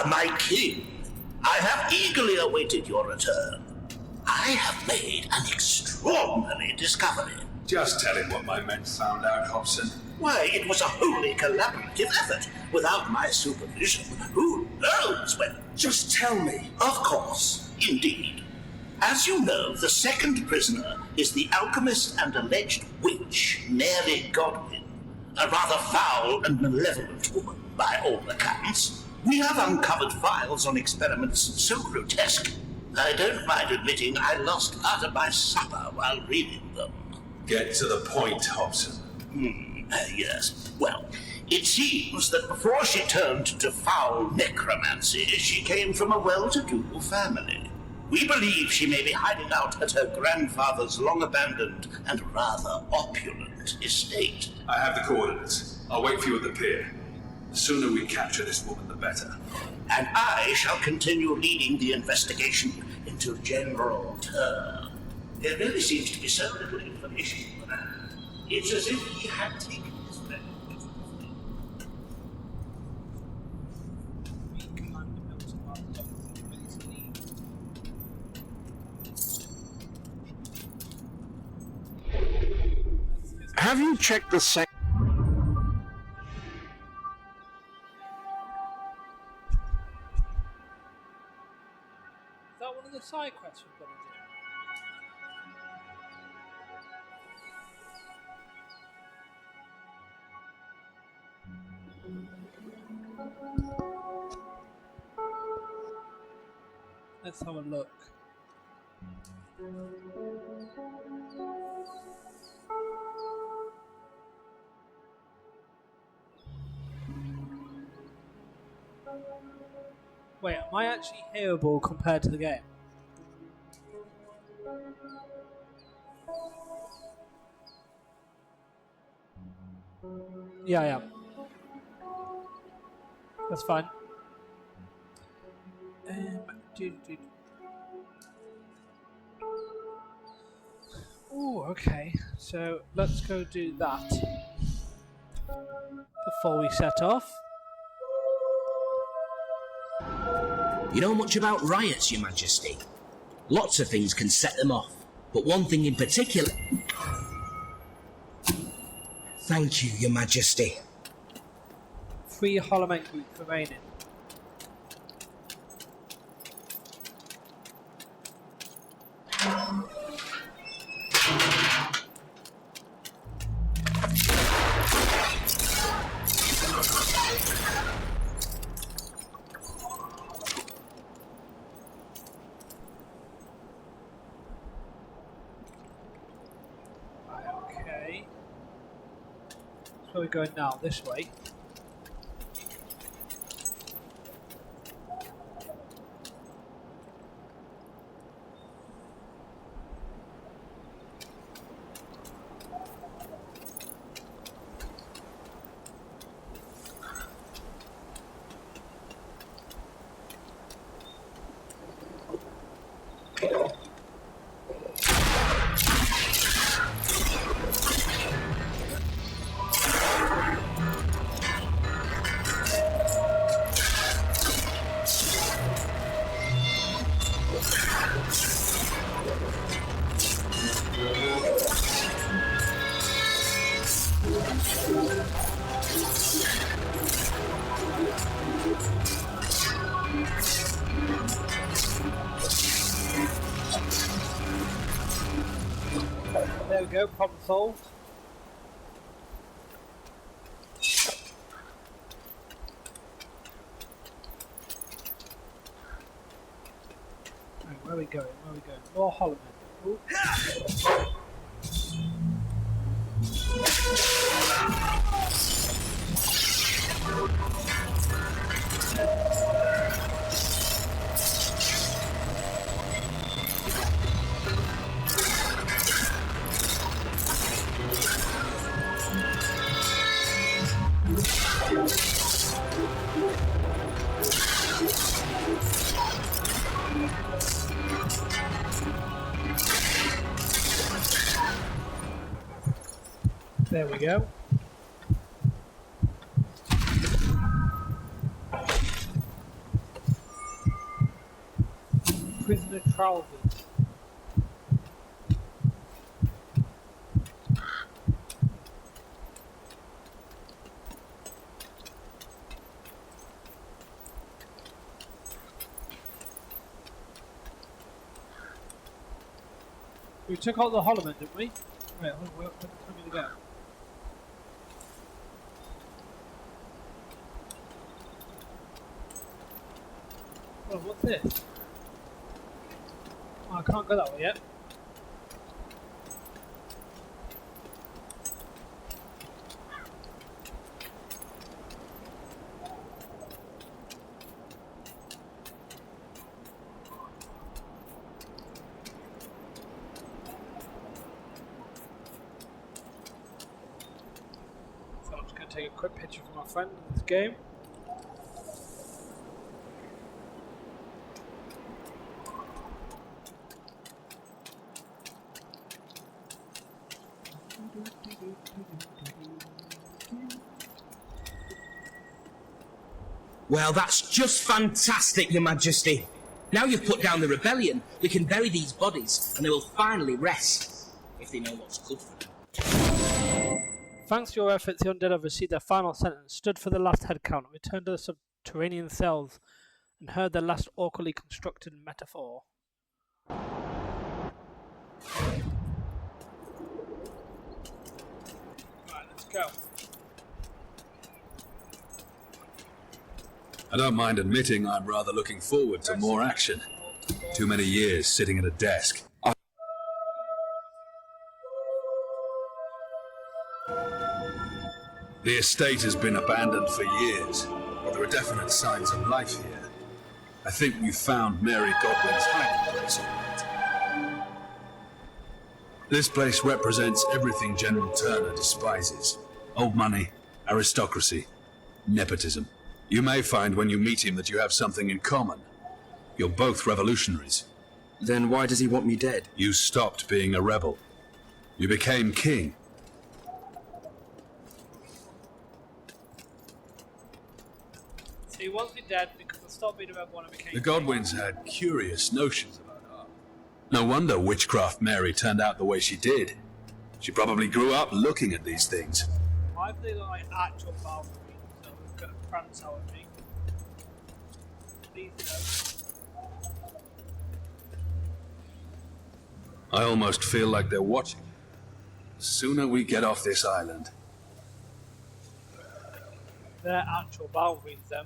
my king. I have eagerly awaited your return. I have made an extraordinary discovery. Just tell him what my men found out, Hobson. Why, it was a wholly collaborative effort. Without my supervision, who knows when? Just tell me. Of course, indeed. As you know, the second prisoner is the alchemist and alleged witch, Mary Godwin, a rather foul and malevolent woman, by all accounts. We have uncovered files on experiments so grotesque, I don't mind admitting I lost part of my supper while reading them. Get to the point, Hobson. Yes. Well, it seems that before she turned to foul necromancy, she came from a well-to-do family. We believe she may be hiding out at her grandfather's long-abandoned and rather opulent estate. I have the coordinates. I'll wait for you at the pier. The sooner we capture this woman, the better. And I shall continue leading the investigation until General Turr. There really seems to be so little information for that. It's as if he had taken his men. Have you checked the same? Is that one of the side quests we've got to do? Let's have a look. Wait, am I actually hearable compared to the game? Yeah, I am. That's fine. Oh, okay. So let's go do that before we set off. You know much about riots, Your Majesty? Lots of things can set them off, but one thing in particular... Thank you, Your Majesty. 3 Holomate groups remaining. Okay. So we're going now, this way. There we go, problem solved. Right, where are we going? Where are we going? More Hollow Men. There we go. prisoner trousers. We took out the Holloman, didn't we? Wait, where did we go? Oh, what's this? Oh, I can't go that way yet. So I'm just going to take a quick picture for my friend in this game. Well, that's just fantastic, Your Majesty. Now you've put down the rebellion, we can bury these bodies, and they will finally rest, if they know what's good for them. Thanks to your efforts, the undead have received their final sentence, stood for the last head count, returned to the subterranean cells, and heard their last awkwardly constructed metaphor. Right, let's go. I don't mind admitting I'm rather looking forward to more action. Too many years sitting at a desk. The estate has been abandoned for years, but there are definite signs of life here. I think we've found Mary Godwin's hiding place, all right. This place represents everything General Turner despises. Old money, aristocracy, nepotism. You may find when you meet him that you have something in common. You're both revolutionaries. Then why does he want me dead? You stopped being a rebel. You became king. So he wants me dead because I stopped being a rebel when I became The Godwins had curious notions about art. No wonder witchcraft Mary turned out the way she did. She probably grew up looking at these things. Why have they got like actual balconies that we've got to prance out at me? Please no. I almost feel like they're watching. The sooner we get off this island. They're actual balconies then.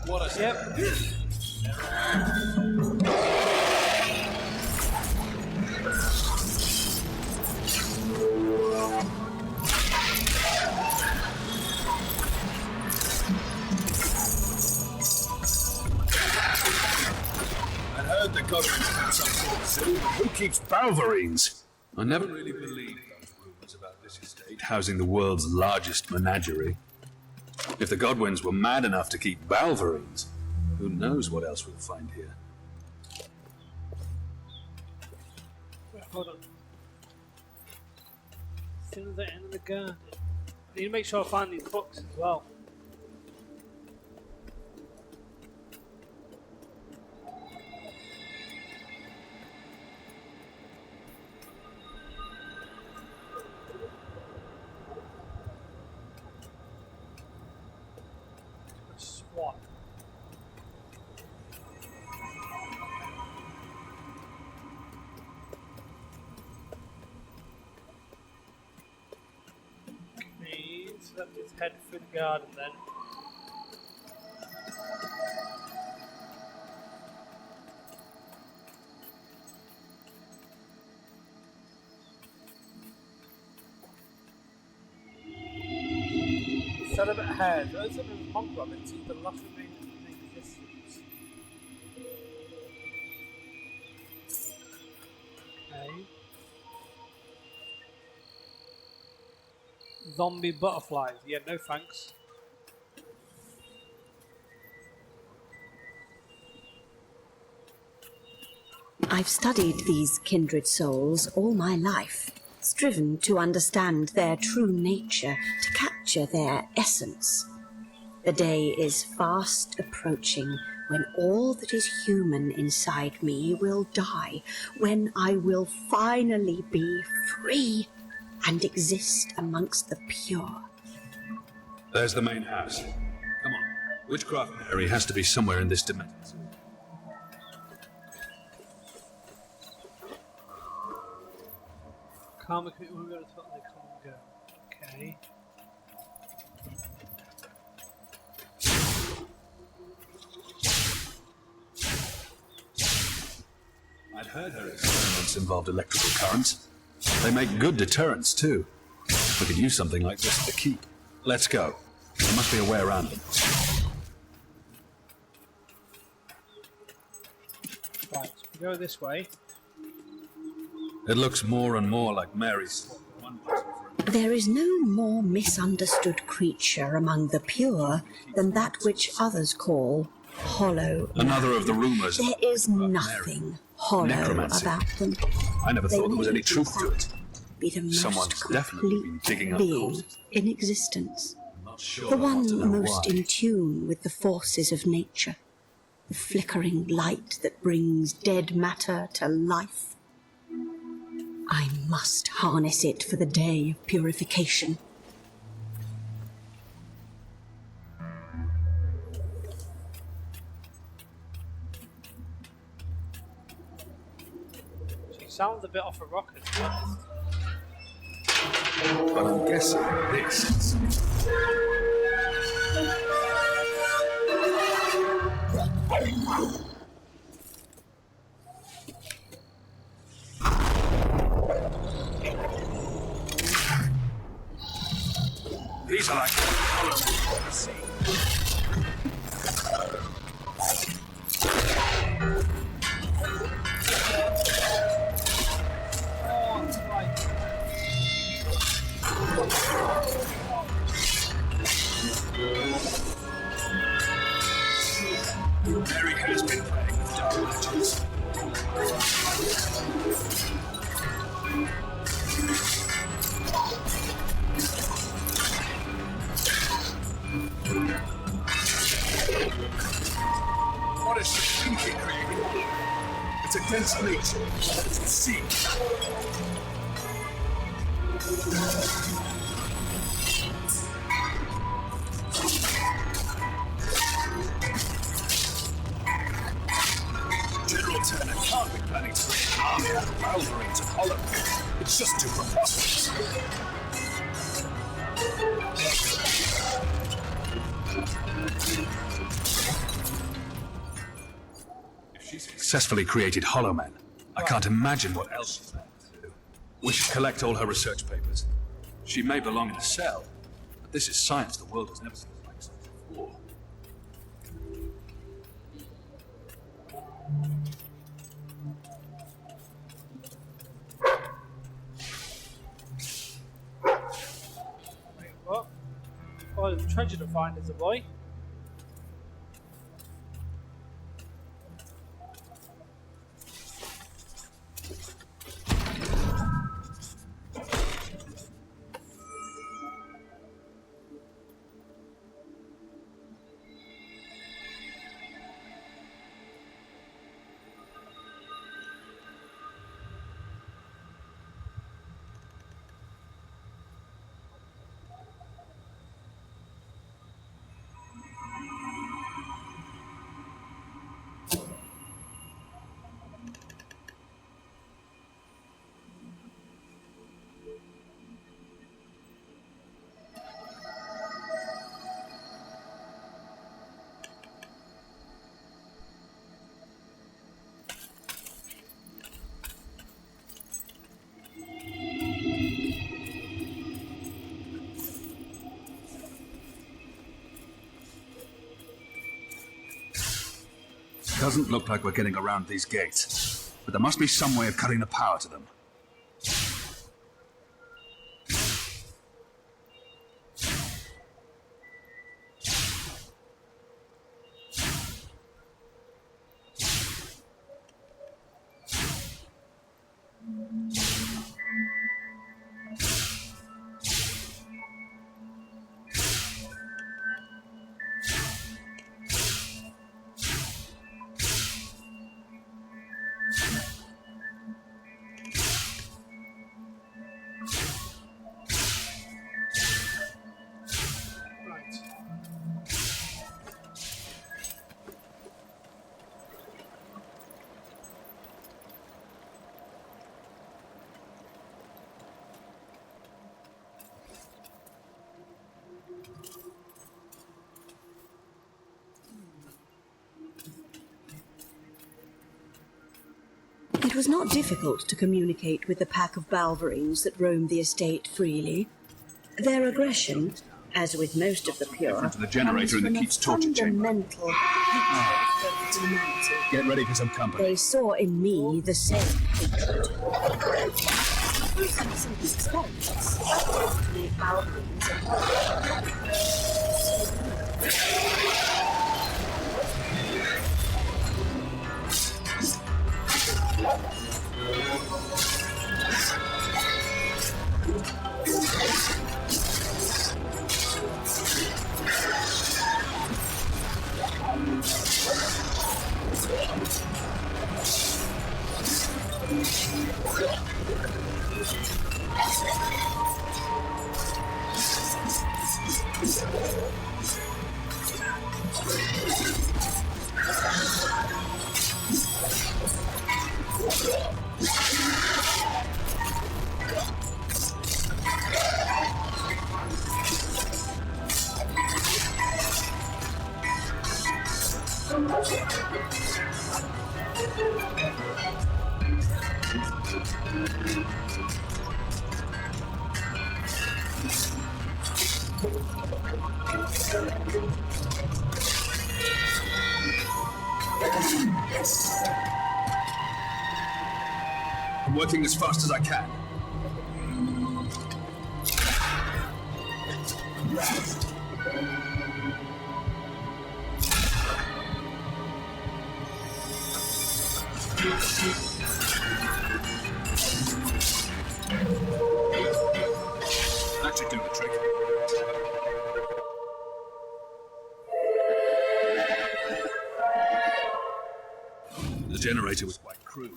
What a Yep. I heard the Godwins had some sort of zoo. Who keeps Balverines? I never really believed those rumors about this estate housing the world's largest menagerie. If the Godwins were mad enough to keep Balverines, who knows what else we'll find here. Wait, hold on. As soon as I enter the garden, I need to make sure I find these books as well. SWAT. Okay, so let's just head through the garden then. Celibate hair. Those are the monk rabbits. The last remaining in existence. Okay. Zombie butterflies. Yeah, no thanks. I've studied these kindred souls all my life, striven to understand their true nature, to capture their essence. The day is fast approaching when all that is human inside me will die, when I will finally be free and exist amongst the pure. There's the main house. Come on. Witchcraft Mary has to be somewhere in this dimension. Karma, we're going to totally come and go. Okay. I'd heard her experiments involved electrical currents. They make good deterrents, too. We could use something like this to keep. Let's go. There must be a way around them. Right, so we go this way. It looks more and more like Mary's. There is no more misunderstood creature among the pure than that which others call hollow. Another of the rumors. There is nothing hollow Necromancy. about them. I never thought there was any truth to it. Be the most Someone's definitely been complete digging up being corpses. in existence. I'm not sure The I want to one know most why. in tune with the forces of nature. The flickering light that brings dead matter to life. I must harness it for the day of purification. She sounds a bit off a rocker, to be honest. But I'm guessing this. These are like Mary has been playing with dark magics. What is she thinking, creating? It's against nature. It's the sea. General Turner can't be planning to bring an army out of Valverines and Hollow. It's just too preposterous. If she successfully created Hollow Men, I can't imagine what else she's planning to do. We should collect all her research papers. She may belong in a cell, but this is science the world has never seen like such before. Wait, what? Oh, there's a treasure to find, is a boy. Doesn't look like we're getting around these gates, but there must be some way of cutting the power to them. was not difficult to communicate with the pack of Balverines that roamed the estate freely. Their aggression, as with most of the pure, To the generator in the Keats torture chamber. fundamental hatred of humanity. Get ready for some company. They saw in me the same hatred. Through some simple experiments, the Balverines I'm working as fast as I can. That should do the trick. The generator was quite crude.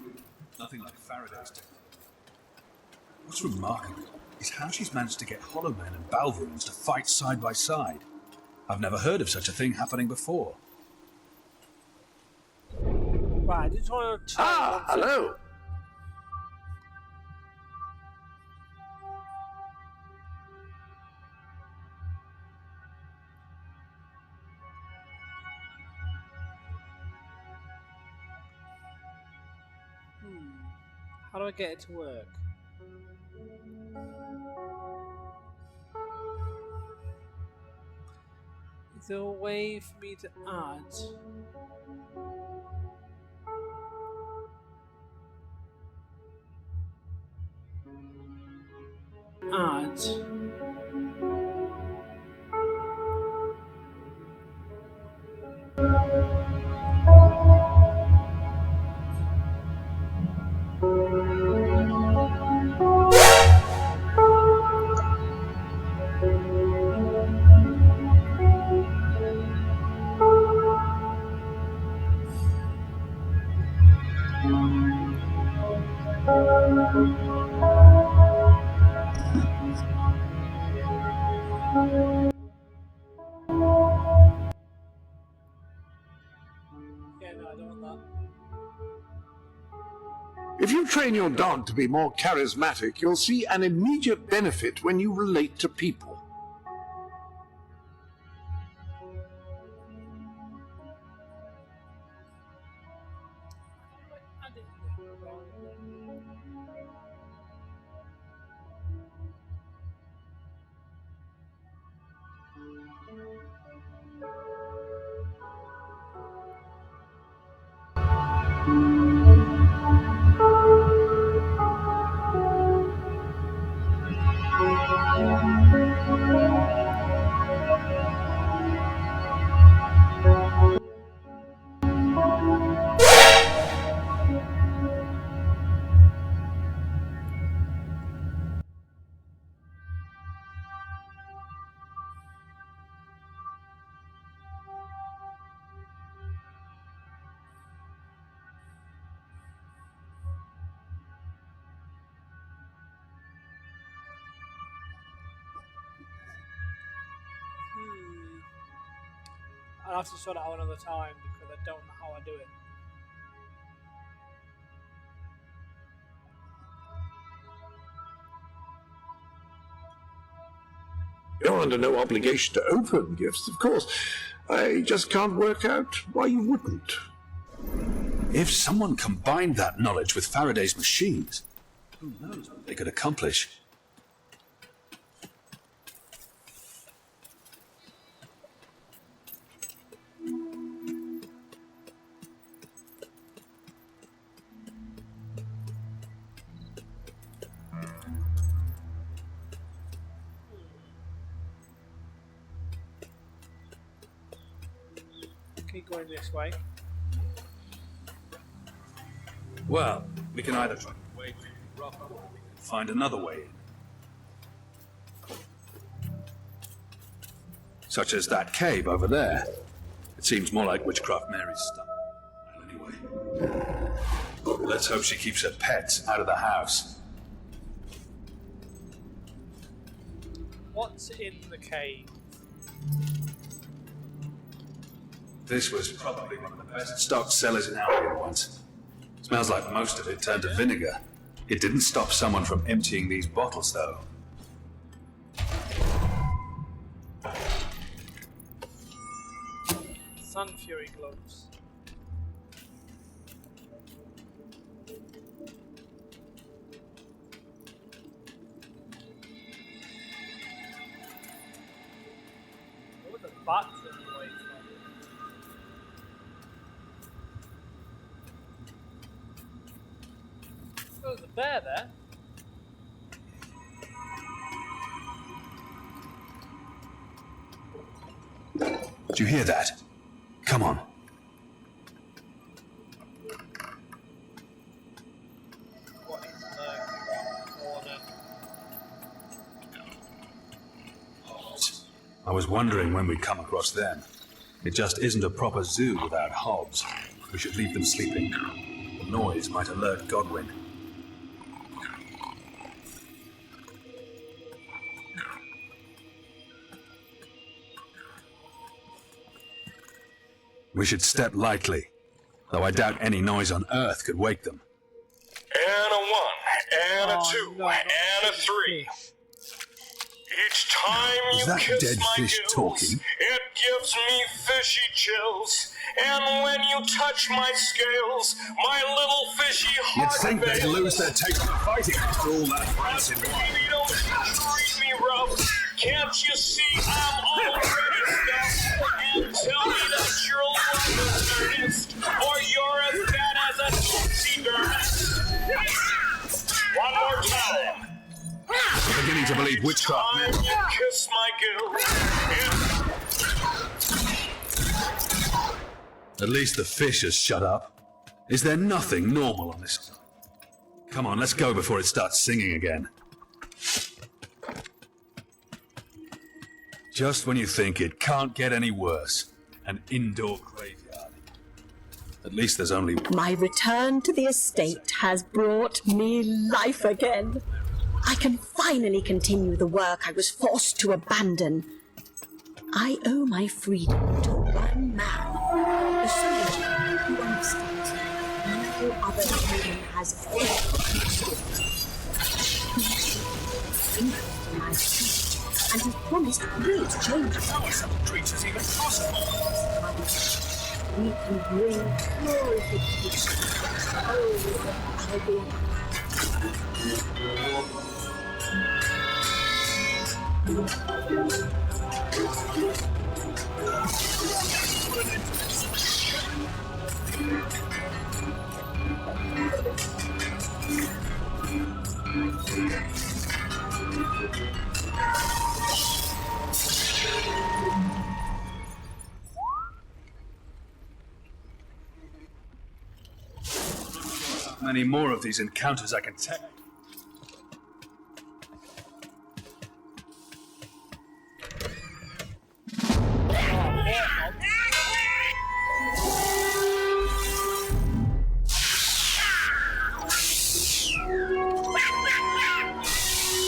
Nothing like Faraday's technique. What's remarkable is how she's managed to get Hollow Men and Balverines to fight side by side. I've never heard of such a thing happening before. Right, I just want to try hello. How do I get it to work? Is there a way for me to add? Yeah, no, I don't want that. If you train your dog to be more charismatic, you'll see an immediate benefit when you relate to people. I'll have to sort it out another time because I don't know how I do it. You're under no obligation to open gifts, of course. I just can't work out why you wouldn't. If someone combined that knowledge with Faraday's machines, who knows what they could accomplish? Keep going this way. Well, we can either try to wait for the rock, or we can find another way in. Such as that cave over there. It seems more like Witchcraft Mary's stuff. Anyway, let's hope she keeps her pets out of the house. What's in the cave? This was probably one of the best stocked cellars in Albion once. Smells like most of it turned to vinegar. It didn't stop someone from emptying these bottles, though. Sun Fury gloves. What would the bats run away from? Oh, there's a bear there. Did you hear that? Come on. What is the order? I was wondering when we'd come across them. It just isn't a proper zoo without hobs. We should leave them sleeping. The noise might alert Godwin. We should step lightly, though I doubt any noise on Earth could wake them. And a 1, and a 2, no, and a 3. Each time Is you that kiss dead my fish gills, talking? it gives me fishy chills. And when you touch my scales, my little fishy You'd heart think they'd fails. lose their taste for fighting after all that rancid wine. Baby, don't you treat me rough. Can't you see I'm already stuffed? And tell me that your love is earnest, or you're as bad as a tootsie dermist. One more time. I'm beginning to believe witchcraft. Time you kiss my gills. At least the fish has shut up. Is there nothing normal on this side? Come on, let's go before it starts singing again. Just when you think it can't get any worse, an indoor graveyard. At least there's only... My return to the estate has brought me life again. I can finally continue the work I was forced to abandon. I owe my freedom to one man, a soldier who understands me. No other human has ever understood me. He has interest in my future and has promised great changes. How are some creatures even possible? We can bring glorification over Albion. Many more of these encounters I can take.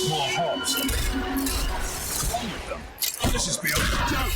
More hobs. What's wrong with them? This is beyond a joke.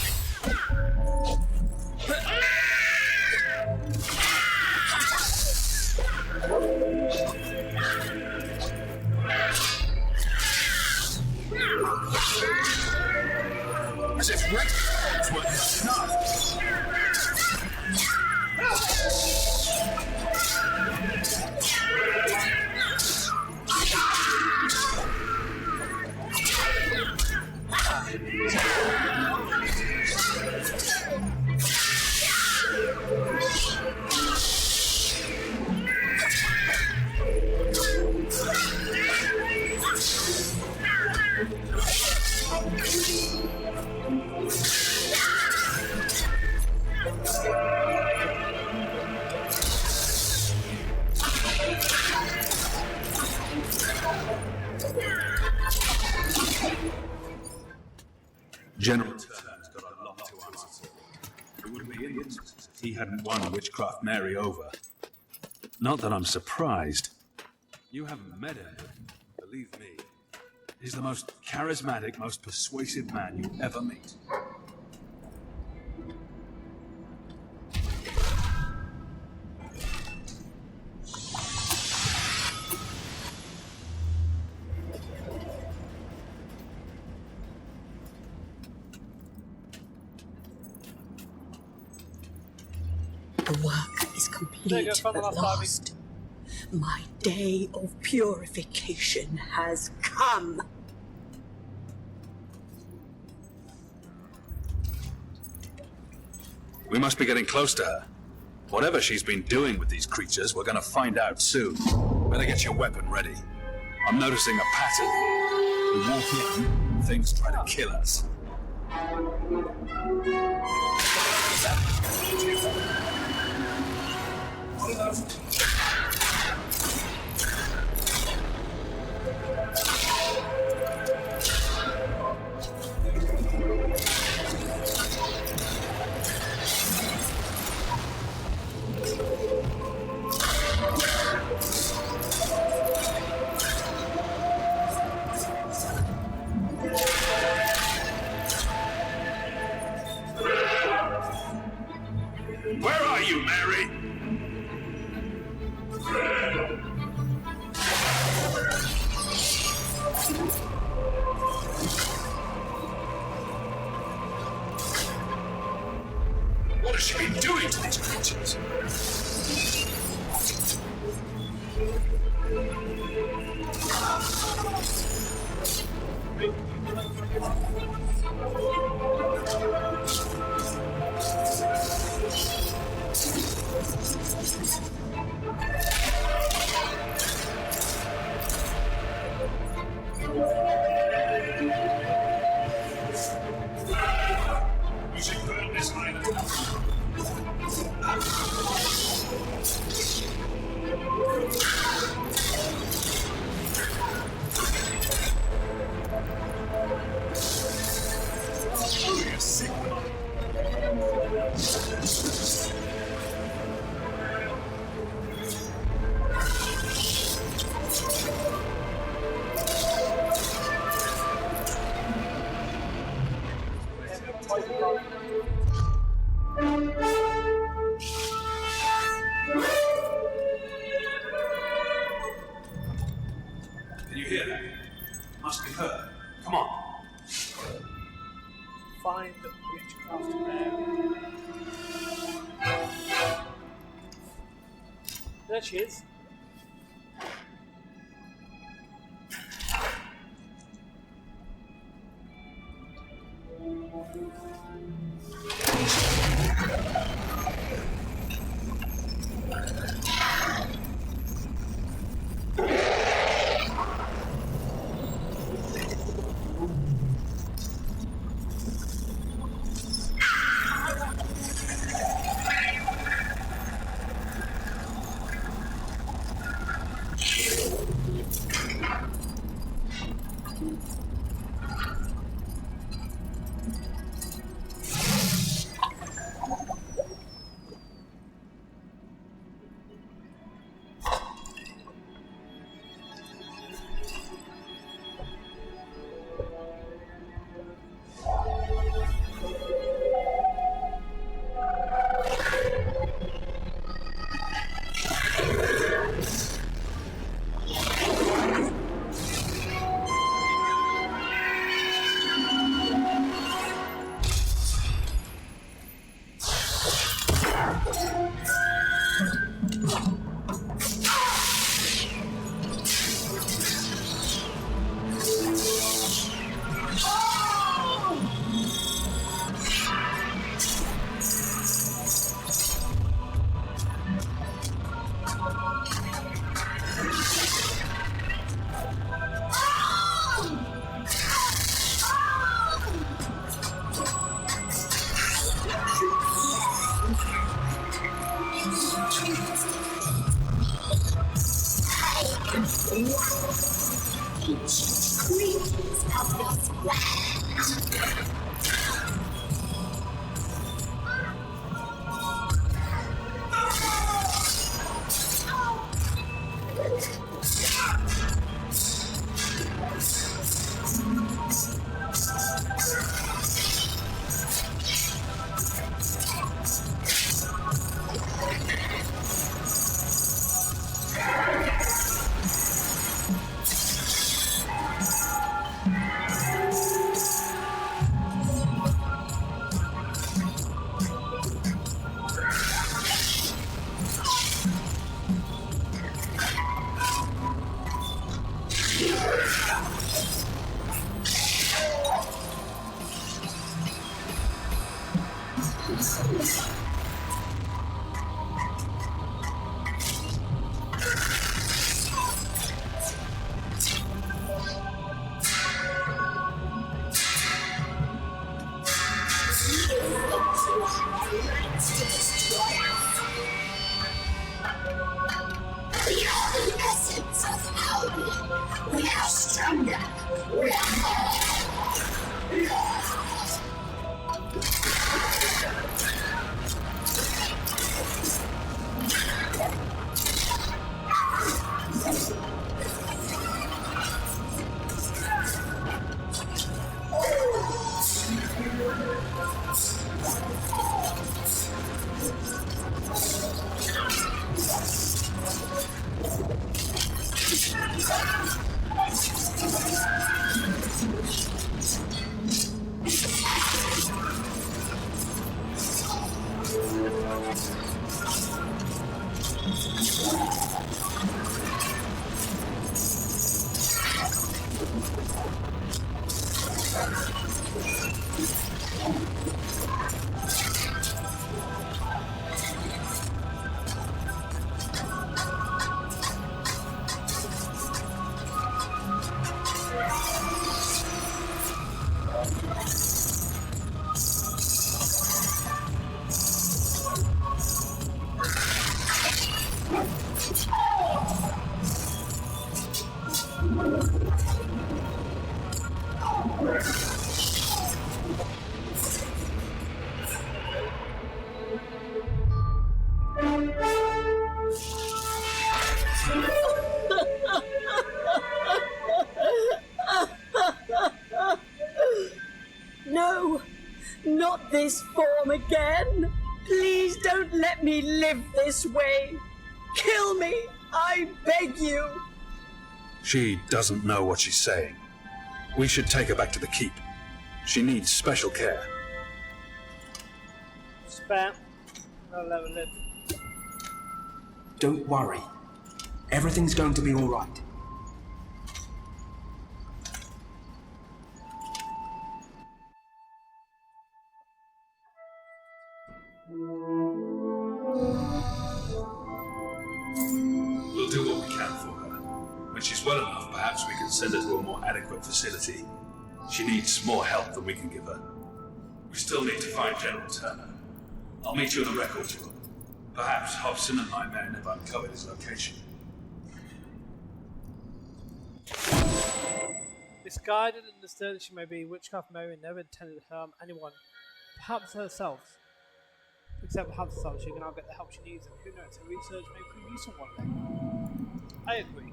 General Turn's got a lot to answer for. It wouldn't be Indians if he hadn't won Witchcraft Mary over. Not that I'm surprised. You haven't met him, but believe me, he's the most charismatic, most persuasive man you'll ever meet. The work is complete at last. My day of purification has come. We must be getting close to her. Whatever she's been doing with these creatures, we're gonna find out soon. Better get your weapon ready. I'm noticing a pattern. We walk in, things try to kill us. Where are you, Mary? What has she been doing to these creatures? We should burn this island. Oh, you sick one. Can you hear that? Must be her. Come on. Find Witchcraft Mary. There she is. We are the essence of Albion. We are stronger. We are No, not this form again. Please don't let me live this way. Kill me, I beg you. She doesn't know what she's saying. We should take her back to the keep. She needs special care. Spam. I'll let her live. Don't worry. Everything's going to be all right. We'll do what we can for her. When she's well enough, perhaps we can send her to a more adequate facility. She needs more help than we can give her. We still need to find General Turner. I'll meet you at the records room. Perhaps Hobson and my men have uncovered his location. Misguided and disturbed she may be, Witchcraft Mary never intended to harm anyone, perhaps herself. Except perhaps herself, she can now get the help she needs, and who knows, her research may prove useful one day. I agree.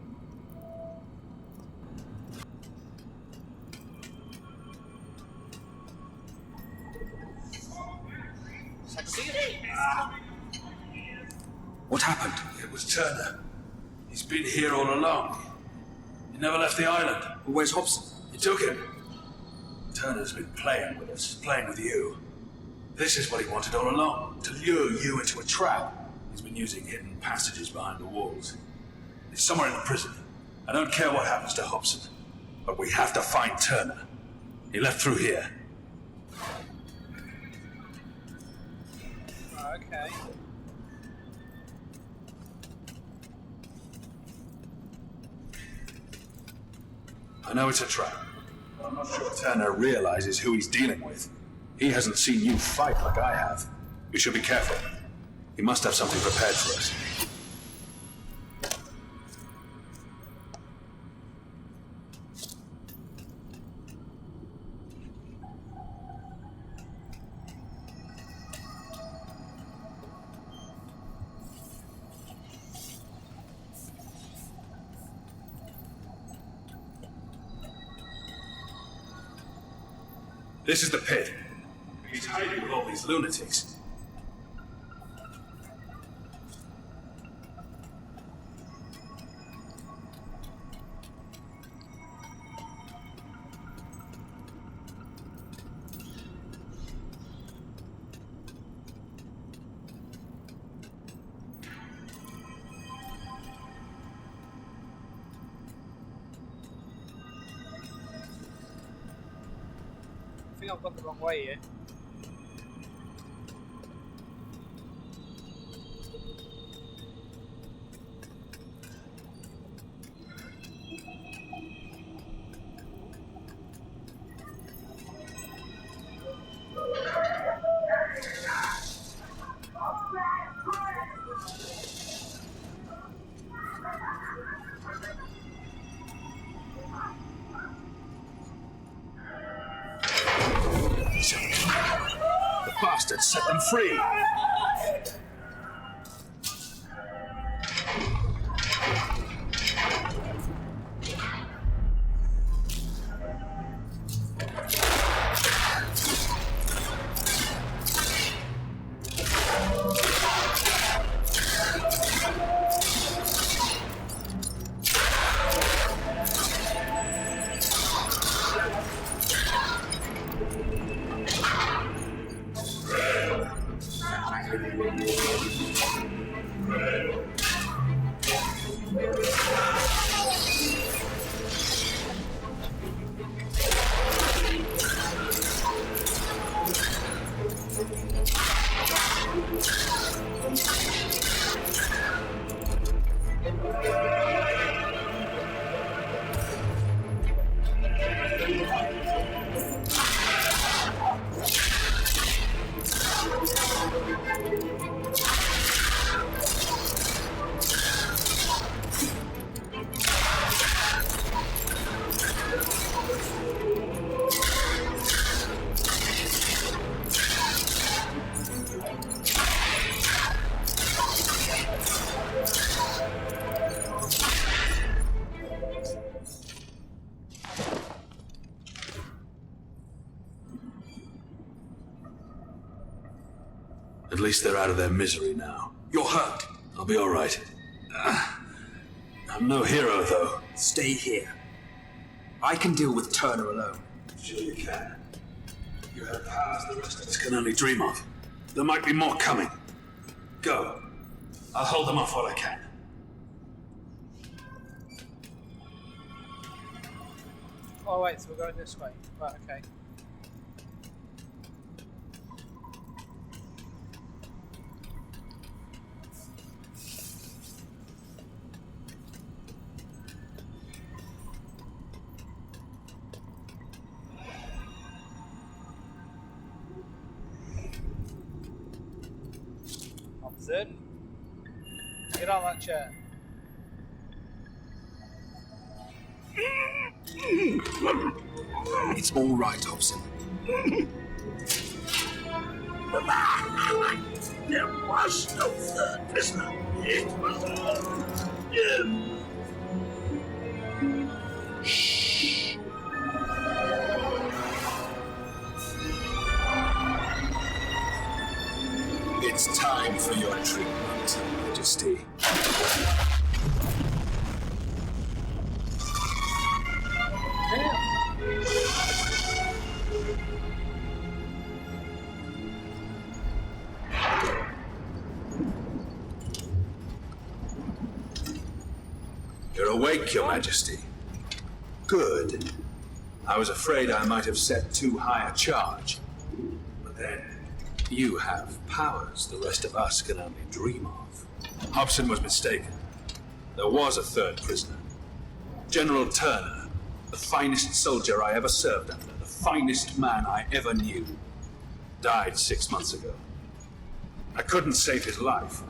What happened? It was Turner. He's been here all along. He never left the island. Where's Hobson? You took him. Turner's been playing with us, playing with you. This is what he wanted all along, to lure you into a trap. He's been using hidden passages behind the walls. He's somewhere in the prison. I don't care what happens to Hobson, but we have to find Turner. He left through here. Okay. I know it's a trap, but I'm not sure Turner realizes who he's dealing with. He hasn't seen you fight like I have. We should be careful. He must have something prepared for us. This is the pit. He's hiding with all these lunatics. I think I've gone the wrong way here. bastards, set them free! At least they're out of their misery now. You're hurt. I'll be all right. I'm no hero, though. Stay here. I can deal with Turner alone. Sure you can. You have powers the rest of us can only dream of. There might be more coming. Go. I'll hold them off while I can. Oh wait, so we're going this way. Right, okay. Hobson, get out of that chair. It's all right, Hobson. There was no third prisoner. It was all him. Shh. It's time for your treatment, Majesty. You're awake, Your Majesty. Good. I was afraid I might have set too high a charge. But then, you have powers the rest of us can only dream of. Hobson was mistaken. There was a third prisoner. General Turner, the finest soldier I ever served under, the finest man I ever knew, died 6 months ago. I couldn't save his life,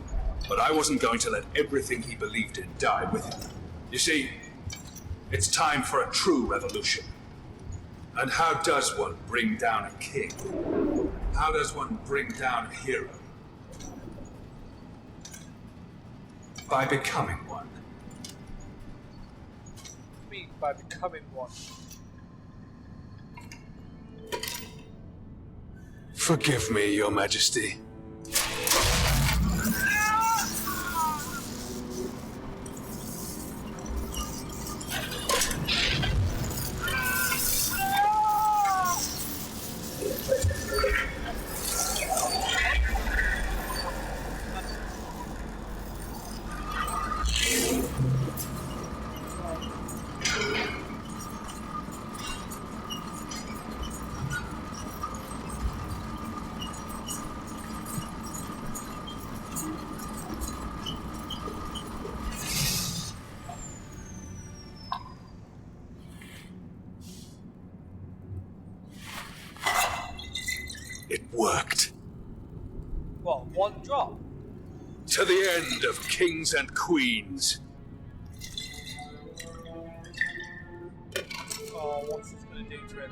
but I wasn't going to let everything he believed in die with him. You see, it's time for a true revolution. And how does one bring down a king? How does one bring down a hero? By becoming one. What do you mean by becoming one? Forgive me, Your Majesty. It worked. What, one drop? To the end of kings and queens. Oh, what's this going to do to him?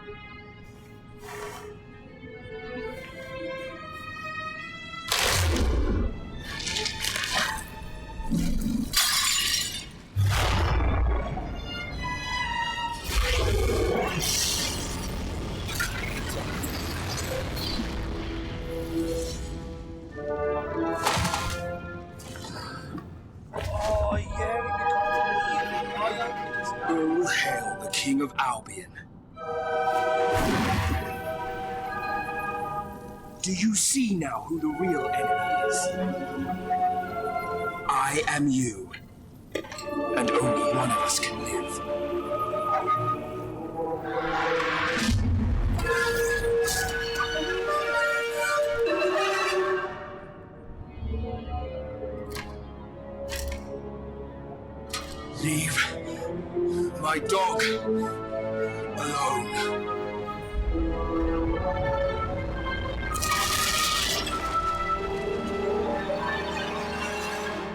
of Albion. Do you see now who the real enemy is? I am you, and only one of us can live. Leave my dog alone.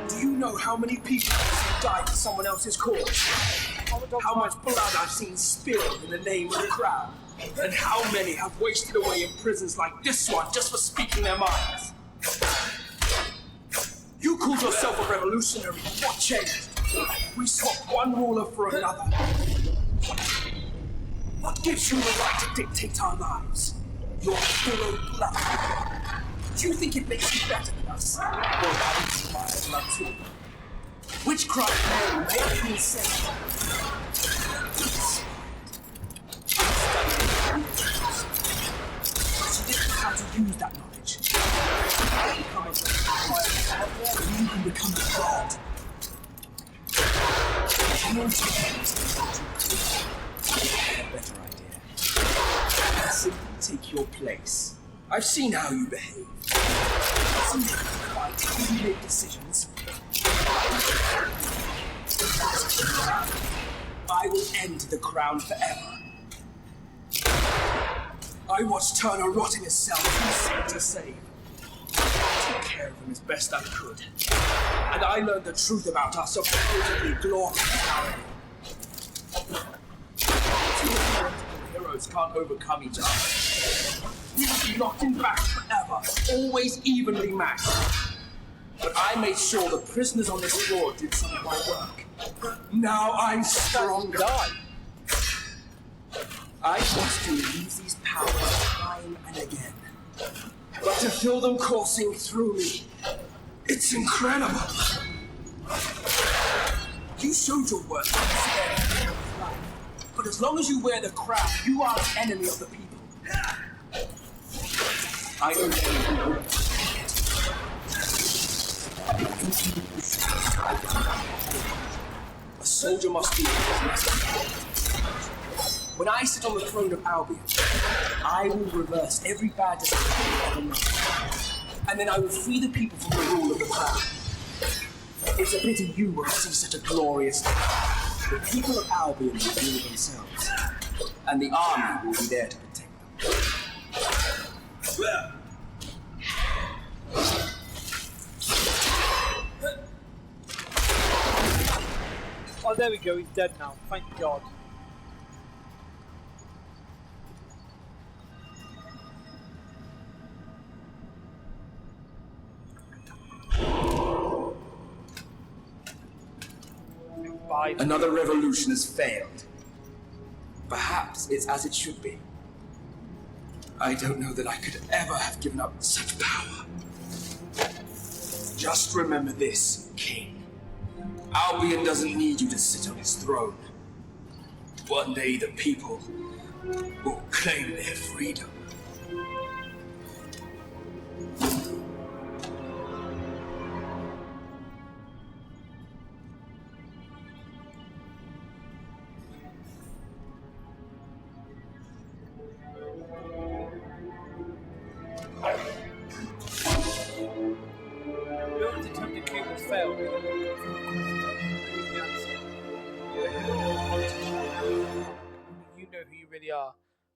Do you know how many people have died for someone else's cause? How much blood I've seen spilled in the name of the crown? And how many have wasted away in prisons like this one just for speaking their minds? You called yourself a revolutionary. What changed? We swapped one ruler for another. What gives you the right to dictate our lives? Your fellow blood. Do you think it makes you better than us? Or that is my blood too? Witchcraft may make me insane. She didn't know how to use that knowledge. You can become a god. A better idea. Simply take your place. I've seen how you behave. Sometimes you make decisions. I will end the crown forever. I watched Turner rot in his cell too sick to save. I took care of him as best I could. And I learned the truth about our supposedly glorious power. Two heroes can't overcome each other. We will be locked in back forever, always evenly matched. But I made sure the prisoners on this floor did some of my work. Now I'm stronger. I want to use these powers time and again. But to feel them coursing through me, it's incredible. You showed your worth, but as long as you wear the crown, you are the enemy of the people. I don't know. A soldier must be. When I sit on the throne of Albion, I will reverse every bad decision I've ever made. And then I will free the people from the rule of the crown. It's a pity you won't see such a glorious day. The people of Albion will rule themselves, and the army will be there to protect them. Oh, there we go, he's dead now, thank God. Another revolution has failed. Perhaps it's as it should be. I don't know that I could ever have given up such power. Just remember this, King. Albion doesn't need you to sit on his throne. One day the people will claim their freedom.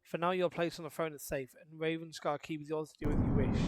For now, your place on the throne is safe, and Ravenscar keeps yours to do as you wish.